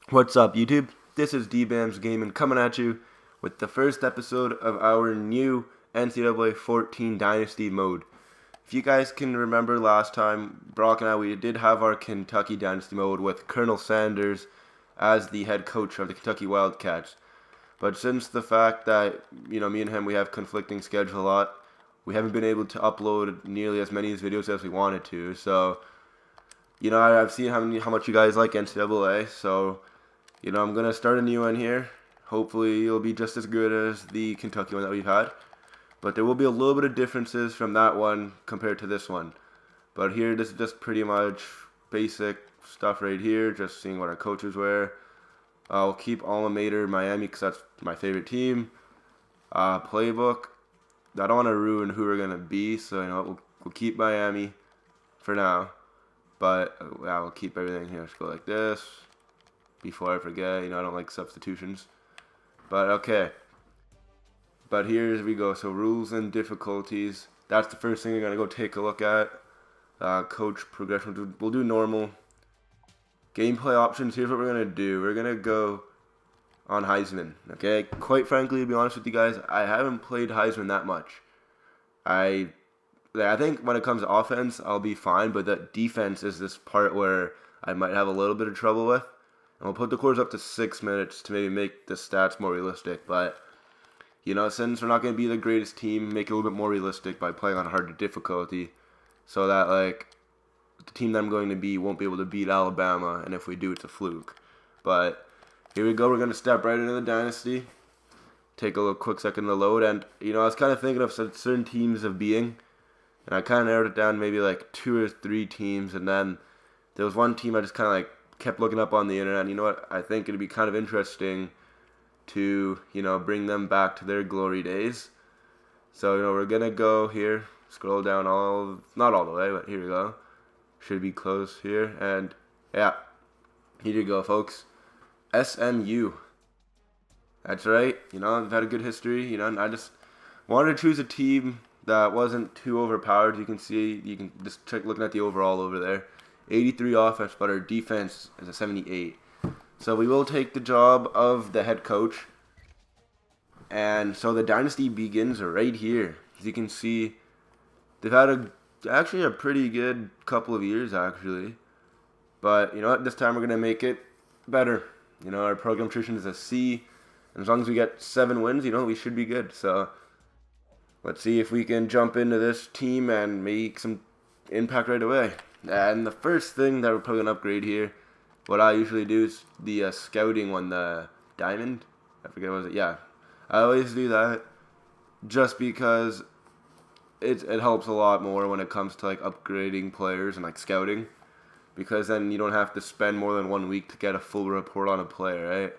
What's up, YouTube? This is DBAMZ Gaming coming at you with the first episode of our new NCAA 14 Dynasty mode. If you guys can remember last time, Brock and I, we did have our Kentucky Dynasty mode with Colonel Sanders as the head coach of the Kentucky Wildcats. But since the fact that, me and him, we have conflicting schedule a lot, we haven't been able to upload nearly as many videos as we wanted to. So, I've seen how much you guys like NCAA, so I'm going to start a new one here. Hopefully it'll be just as good as the Kentucky one that we've had. But there will be a little bit of differences from that one compared to this one. But here, this is just pretty much basic stuff right here. Just seeing what our coaches wear. I'll keep alma mater Miami because that's my favorite team. Playbook. I don't want to ruin who we're going to be. So, we'll keep Miami for now. But we'll keep everything here. Let's go like this. Before I forget, I don't like substitutions. But okay. But here we go. So rules and difficulties. That's the first thing we're going to go take a look at. Coach progression. We'll do normal. Gameplay options. Here's what we're going to do. We're going to go on Heisman. Okay. Quite frankly, to be honest with you guys, I haven't played Heisman that much. I think when it comes to offense, I'll be fine. But the defense is this part where I might have a little bit of trouble with. And we'll put the quarters up to 6 minutes to maybe make the stats more realistic. But, since we're not going to be the greatest team, make it a little bit more realistic by playing on harder difficulty. So that, the team that I'm going to be won't be able to beat Alabama. And if we do, it's a fluke. But here we go. We're going to step right into the Dynasty. Take a little quick second to load. And, I was kind of thinking of certain teams of being. And I kind of narrowed it down maybe 2 or 3 teams. And then there was one team I just kind of kept looking up on the internet. And you know what? I think it'd be kind of interesting to, bring them back to their glory days. So, we're going to go here, scroll down not all the way, but here we go. Should be close here. And, yeah, here you go, folks. SMU. That's right. I've had a good history, and I just wanted to choose a team that wasn't too overpowered. You can just check looking at the overall over there. 83 offense, but our defense is a 78. So we will take the job of the head coach. And so the dynasty begins right here. As you can see, they've had actually a pretty good couple of years, actually. But you know what? This time we're going to make it better. Our program nutrition is a C. And as long as we get 7 wins, we should be good. So let's see if we can jump into this team and make some impact right away. And the first thing that we're probably going to upgrade here, what I usually do is the scouting one, the diamond. I forget what was it. Yeah. I always do that just because it helps a lot more when it comes to upgrading players and scouting. Because then you don't have to spend more than 1 week to get a full report on a player, right?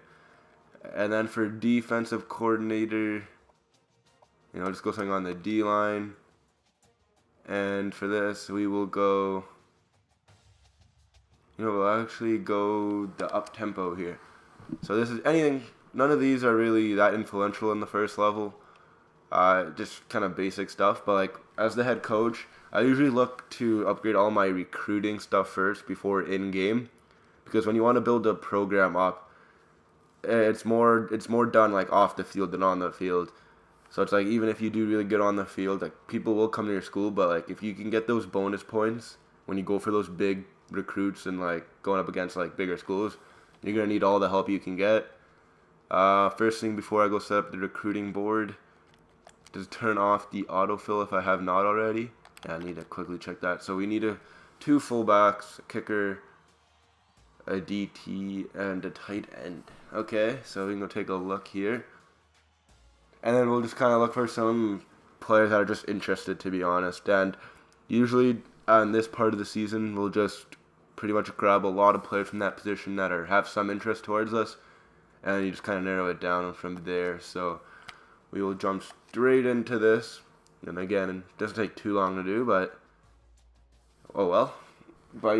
And then for defensive coordinator, just go something on the D line. And for this, we will go... we'll actually go the up-tempo here. So this is anything, none of these are really that influential in the first level. Just kind of basic stuff. But as the head coach, I usually look to upgrade all my recruiting stuff first before in-game. Because when you want to build a program up, it's more done off the field than on the field. So it's even if you do really good on the field, people will come to your school. But if you can get those bonus points when you go for those big recruits and going up against bigger schools, you're gonna need all the help you can get. First thing before I go set up the recruiting board, just turn off the autofill if I have not already. Yeah, I need to quickly check that. So we need 2 fullbacks, a kicker, a DT, and a tight end. Okay, so we can go take a look here, and then we'll just kind of look for some players that are just interested, to be honest. And usually on this part of the season, we'll just pretty much grab a lot of players from that position that have some interest towards us, and you just kind of narrow it down from there. So we will jump straight into this, and again, it doesn't take too long to do, but oh well. But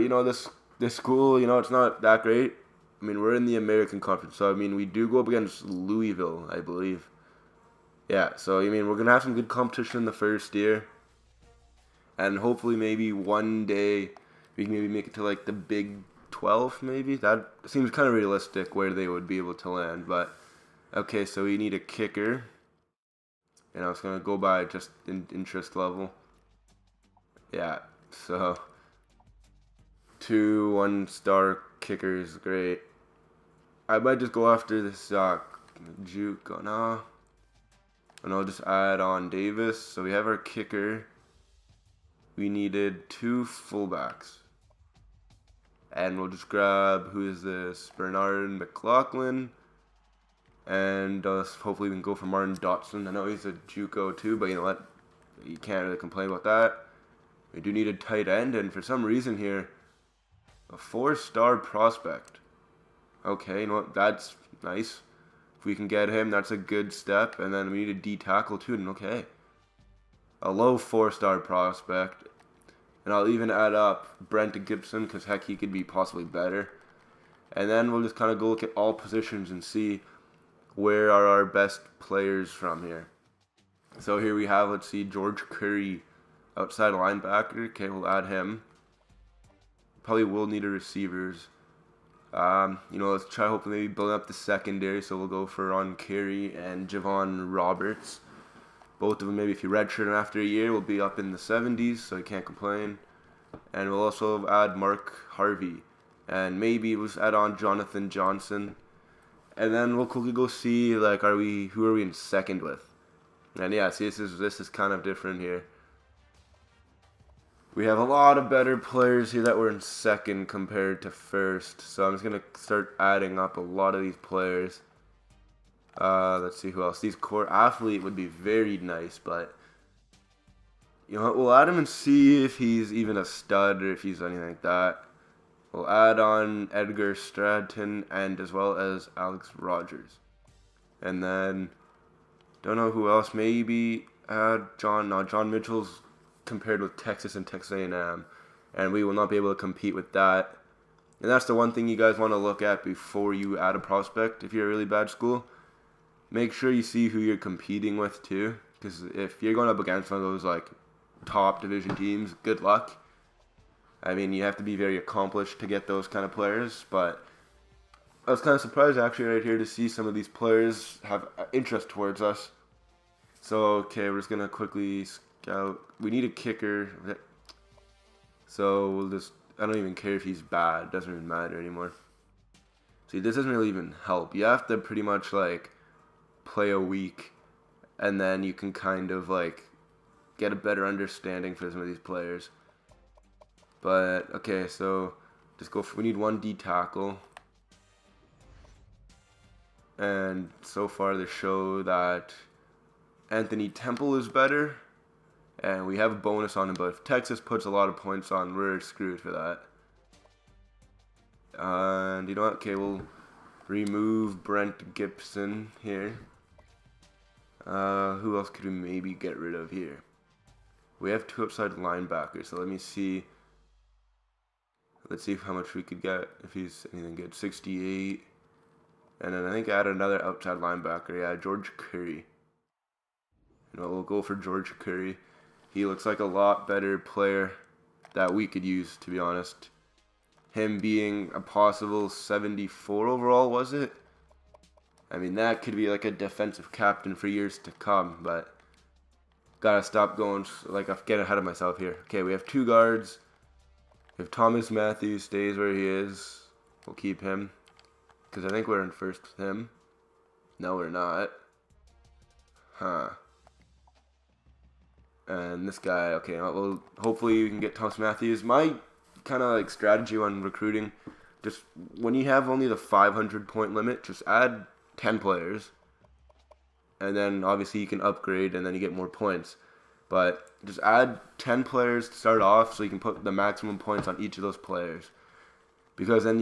this school, it's not that great. I mean, we're in the American Conference, so we do go up against Louisville, I believe. Yeah, so we're gonna have some good competition in the first year. And hopefully maybe one day we can maybe make it to the big 12th maybe. That seems kind of realistic where they would be able to land. But okay, so we need a kicker, and I was gonna go by just interest level. Yeah, so 2 1-star kickers, great. I might just go after this juke. No, and I'll just add on Davis. So we have our kicker. We needed 2 fullbacks. And we'll just grab, who is this? Bernard McLaughlin. And hopefully we can go for Martin Dotson. I know he's a JUCO too, but you know what? You can't really complain about that. We do need a tight end, and for some reason here, a 4-star prospect. Okay, you know what? That's nice. If we can get him, that's a good step. And then we need a D tackle too, and okay. A low 4-star prospect. And I'll even add up Brent Gibson, because heck, he could be possibly better. And then we'll just kind of go look at all positions and see where are our best players from here. So here we have, let's see, George Curry, outside linebacker. Okay, we'll add him. Probably will need a receivers. Let's try hopefully maybe building up the secondary. So we'll go for Ron Carey and Javon Roberts. Both of them, maybe if you redshirt them after a year, will be up in the 70s, so you can't complain. And we'll also add Mark Harvey. And maybe we'll just add on Jonathan Johnson. And then we'll quickly go see, who are we in second with? And yeah, see, this is kind of different here. We have a lot of better players here that were in second compared to first. So I'm just going to start adding up a lot of these players. Let's see who else. These core athlete would be very nice, but you know what? We'll add him and see if he's even a stud or if he's anything like that. We'll add on Edgar Stratton and as well as Alex Rogers. And then, don't know who else. Maybe add John Mitchell's compared with Texas and Texas A&M. And we will not be able to compete with that. And that's the one thing you guys want to look at before you add a prospect if you're a really bad school. Make sure you see who you're competing with too, because if you're going up against one of those top division teams, good luck. I mean, you have to be very accomplished to get those kind of players, but I was kind of surprised actually right here to see some of these players have interest towards us. So, okay, we're just going to quickly scout. We need a kicker. So, I don't even care if he's bad. It doesn't even matter anymore. See, this doesn't really even help. You have to pretty much, play a week, and then you can kind of get a better understanding for some of these players. But okay, so we need 1 D tackle, and so far they show that Anthony Temple is better, and we have a bonus on him. But if Texas puts a lot of points on, we're screwed for that. And you know what? Okay, we'll remove Brent Gibson here. Who else could we maybe get rid of here? We have 2 outside linebackers, so let me see. Let's see how much we could get if he's anything good. 68. And then I think I add another outside linebacker. Yeah, George Curry. We'll go for George Curry. He looks like a lot better player that we could use, to be honest. Him being a possible 74 overall, was it? I mean, that could be a defensive captain for years to come, but gotta stop going, I'm getting ahead of myself here. Okay, we have 2 guards. If Thomas Matthews stays where he is, we'll keep him, because I think we're in first with him. No, we're not. Huh. And this guy, okay, well, hopefully we can get Thomas Matthews. My kind of strategy on recruiting, just when you have only the 500 point limit, just add 10 players, and then obviously you can upgrade and then you get more points, but just add 10 players to start off so you can put the maximum points on each of those players, because then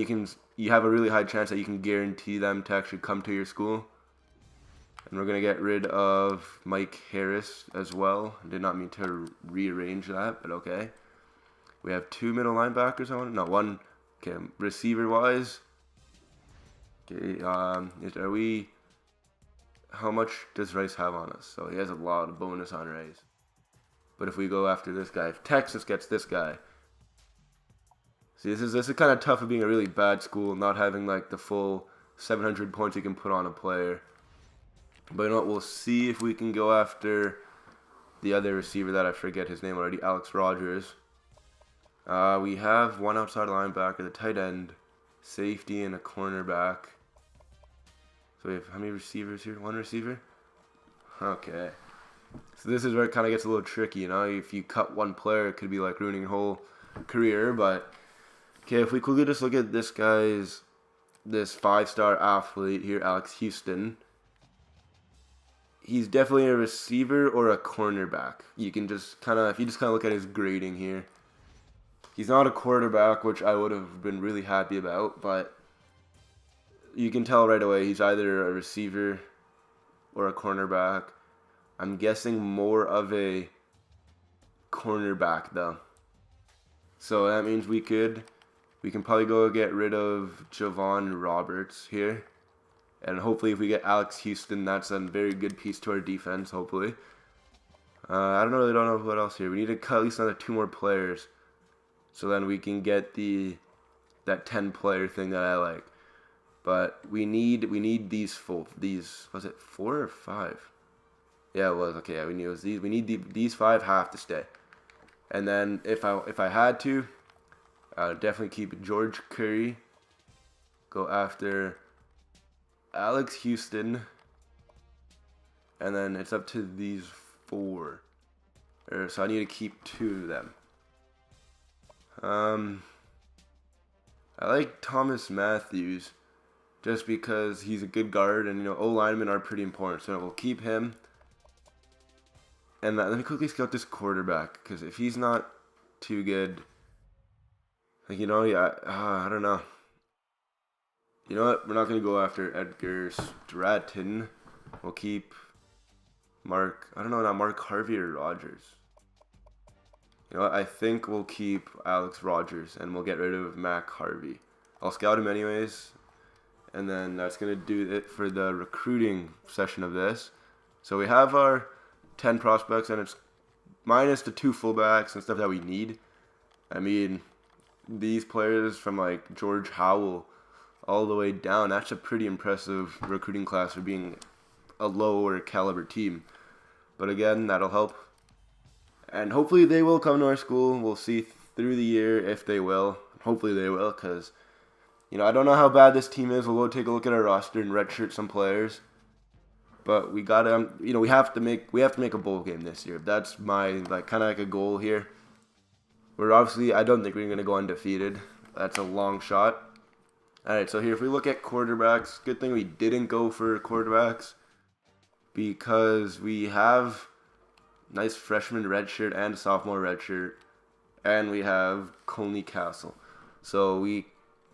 you have a really high chance that you can guarantee them to actually come to your school. And we're going to get rid of Mike Harris as well. I did not mean to rearrange that, but okay. We have 2 middle linebackers on it. No, 1. Okay, receiver wise. Okay, how much does Rice have on us? So he has a lot of bonus on Rice. But if we go after this guy, if Texas gets this guy, See, this is kind of tough of being a really bad school, not having like the full 700 points you can put on a player. But you know what? We'll see if we can go after the other receiver that I forget his name already, Alex Rogers. We have one outside linebacker, the tight end, safety, and a cornerback. So we have how many receivers here? One receiver? Okay. So this is where it kind of gets a little tricky, you know? If you cut one player, it could be like ruining your whole career. But, okay, if we quickly just look at this 5-star athlete here, Alex Houston. He's definitely a receiver or a cornerback. You can just kind of, if you just kind of look at his grading here. He's not a quarterback, which I would have been really happy about, but you can tell right away he's either a receiver or a cornerback. I'm guessing more of a cornerback though. So that means we can probably go get rid of Javon Roberts here. And hopefully if we get Alex Houston, that's a very good piece to our defense, hopefully. I don't know what else here. We need to cut at least another 2 more players. So then we can get that 10-player thing that I like. But we need these was it 4 or 5? Yeah, it was. Okay, yeah, we knew it was these. We need these 5 have to stay. And then if I had to, I would definitely keep George Curry. Go after Alex Houston. And then it's up to these 4. So I need to keep 2 of them. I like Thomas Matthews just because he's a good guard, and O-linemen are pretty important, so we'll keep him. And let me quickly scout this quarterback, because if he's not too good, like, I don't know. You know what? We're not going to go after Edgar Stratton. We'll keep Mark Harvey or Rogers. You know what? I think we'll keep Alex Rogers, and we'll get rid of Mac Harvey. I'll scout him anyways, and then that's going to do it for the recruiting session of this. So we have our 10 prospects, and it's minus the 2 fullbacks and stuff that we need. I mean, these players from like George Howell all the way down, that's a pretty impressive recruiting class for being a lower caliber team. But again, that'll help. And hopefully they will come to our school. We'll see through the year if they will. Hopefully they will, because, I don't know how bad this team is. We'll go take a look at our roster and redshirt some players. But we gotta, we have to make a bowl game this year. That's my kind of like a goal here. I don't think we're gonna go undefeated. That's a long shot. All right, so here if we look at quarterbacks, good thing we didn't go for quarterbacks because we have nice freshman redshirt and a sophomore redshirt, and we have Conley Castle. So we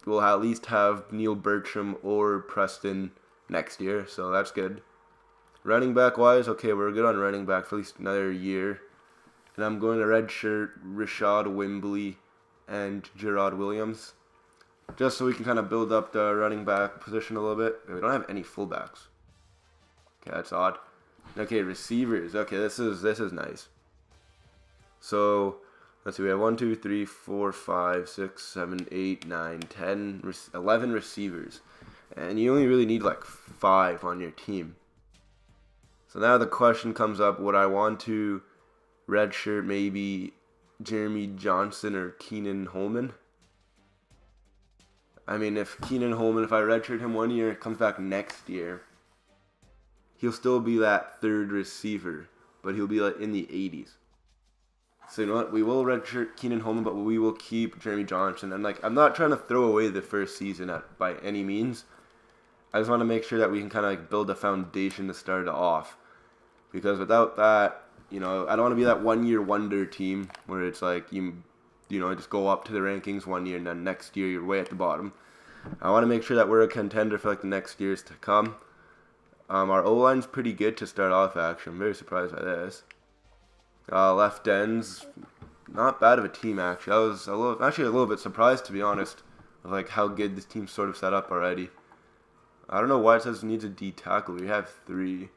will at least have Neil Bertram or Preston next year, so that's good. Running back wise, okay, we're good on running back for at least another year. And I'm going to redshirt Rashad Wimbley and Gerard Williams, just so we can kind of build up the running back position a little bit. We don't have any fullbacks. Okay, that's odd. Okay, receivers. Okay, this is nice. So let's see. We have 1, 2, 3, 4, 5, 6, 7, 8, 9, 10, 11 receivers, and you only really need like 5 on your team. So now the question comes up: would I want to redshirt maybe Jeremy Johnson or Keenan Holman? I mean, if I redshirt him 1 year, comes back next year, he'll still be that 3rd receiver, but he'll be like in the 80s. So you know what? We will redshirt Keenan Holman, but we will keep Jeremy Johnson. And I'm not trying to throw away the first season by any means. I just want to make sure that we can kind of build a foundation to start it off. Because without that, I don't want to be that 1-year wonder team where it's like you just go up to the rankings 1 year and then next year you're way at the bottom. I want to make sure that we're a contender for the next years to come. Our O-line's pretty good to start off, actually. I'm very surprised by this. Left ends, not bad of a team, actually. I was a little bit surprised, to be honest, with how good this team's sort of set up already. I don't know why it says it needs a D tackle. We have 3.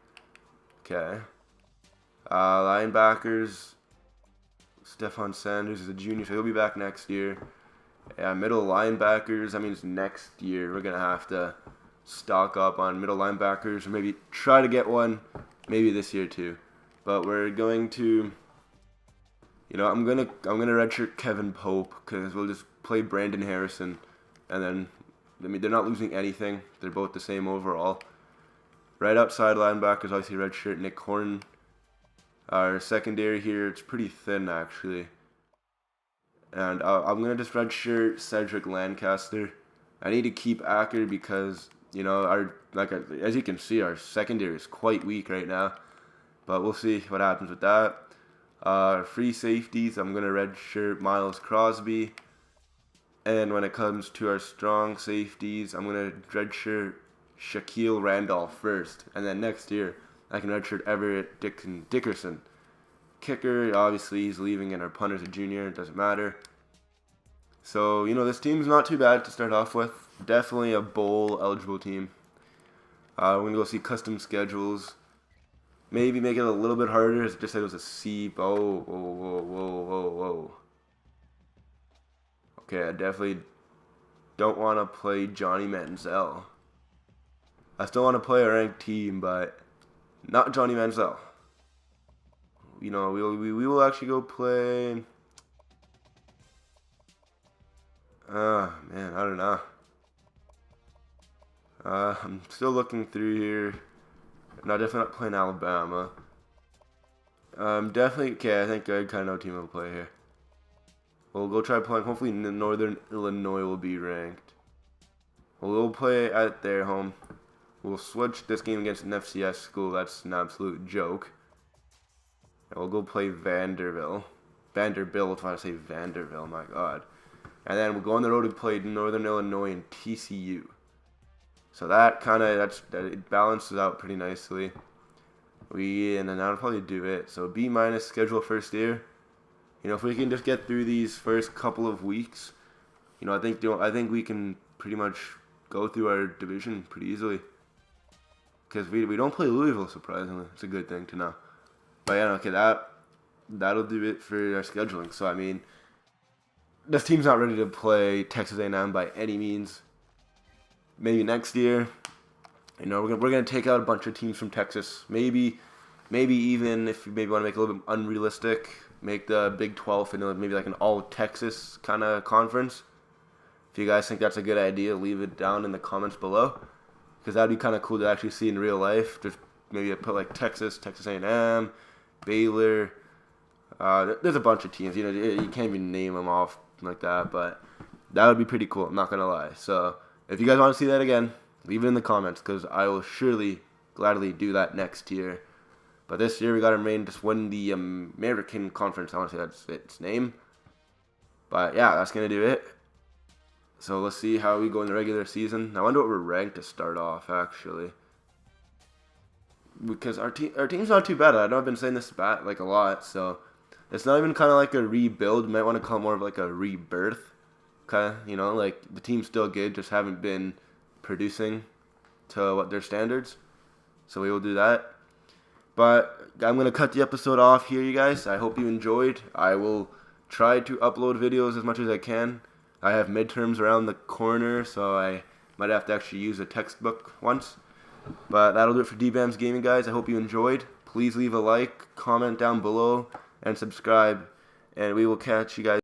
Okay. Linebackers, Stephon Sanders is a junior, so he'll be back next year. Yeah, middle linebackers. That means next year we're gonna have to stock up on middle linebackers, or maybe try to get one, maybe this year too. But we're going to, I'm gonna redshirt Kevin Pope because we'll just play Brandon Harrison, and then they're not losing anything. They're both the same overall. Right outside linebackers, obviously redshirt Nick Horton. Our secondary here, it's pretty thin actually. And I'm going to just redshirt Cedric Lancaster. I need to keep Acker because, as you can see, our secondary is quite weak right now. But we'll see what happens with that. Free safeties, I'm going to redshirt Miles Crosby. And when it comes to our strong safeties, I'm going to redshirt Shaquille Randolph first. And then next year, I can redshirt Everett Dickerson. Kicker, obviously, he's leaving, and our punter's a junior. It doesn't matter. So, this team's not too bad to start off with. Definitely a bowl-eligible team. We're going to go see custom schedules. Maybe make it a little bit harder. It just said it was a C. Whoa. Okay, I definitely don't want to play Johnny Manziel. I still want to play a ranked team, but not Johnny Manziel. We will actually go play. Man, I don't know. I'm still looking through here. No, definitely not playing Alabama. Definitely, okay, I think I kind of know what team I'll play here. We'll go try playing, hopefully Northern Illinois will be ranked. We'll play at their home. We'll switch this game against an FCS school, that's an absolute joke. And we'll go play Vanderbilt, if I say Vanderbilt, my god. And then we'll go on the road to play Northern Illinois and TCU. So that it balances out pretty nicely. And then that'll probably do it. So B- schedule first year. If we can just get through these first couple of weeks, I think we can pretty much go through our division pretty easily. Because we don't play Louisville, surprisingly. It's a good thing to know. But yeah, okay, that'll do it for our scheduling. So this team's not ready to play Texas A&M by any means. Maybe next year, we're gonna take out a bunch of teams from Texas. Maybe even if you want to make it a little bit unrealistic, make the Big 12 maybe like an all Texas kind of conference. If you guys think that's a good idea, leave it down in the comments below, because that'd be kind of cool to actually see in real life. Just maybe put like Texas A&M, Baylor. There's a bunch of teams. You can't even name them off like that, but that would be pretty cool. I'm not gonna lie. So if you guys want to see that again, leave it in the comments, because I will surely gladly do that next year. But this year we got to just win the American Conference. I want to say that's its name. But yeah, that's gonna do it. So let's see how we go in the regular season. I wonder what we're ranked to start off, actually. Because our team's not too bad. I know I've been saying this a lot, so it's not even kind of like a rebuild. You might want to call it more of like a rebirth. Kind of, like the team's still good, just haven't been producing to what their standards. So we will do that. But I'm going to cut the episode off here, you guys. I hope you enjoyed. I will try to upload videos as much as I can. I have midterms around the corner, so I might have to actually use a textbook once. But that'll do it for DBAMZ Gaming, guys. I hope you enjoyed. Please leave a like, comment down below, and subscribe. And we will catch you guys.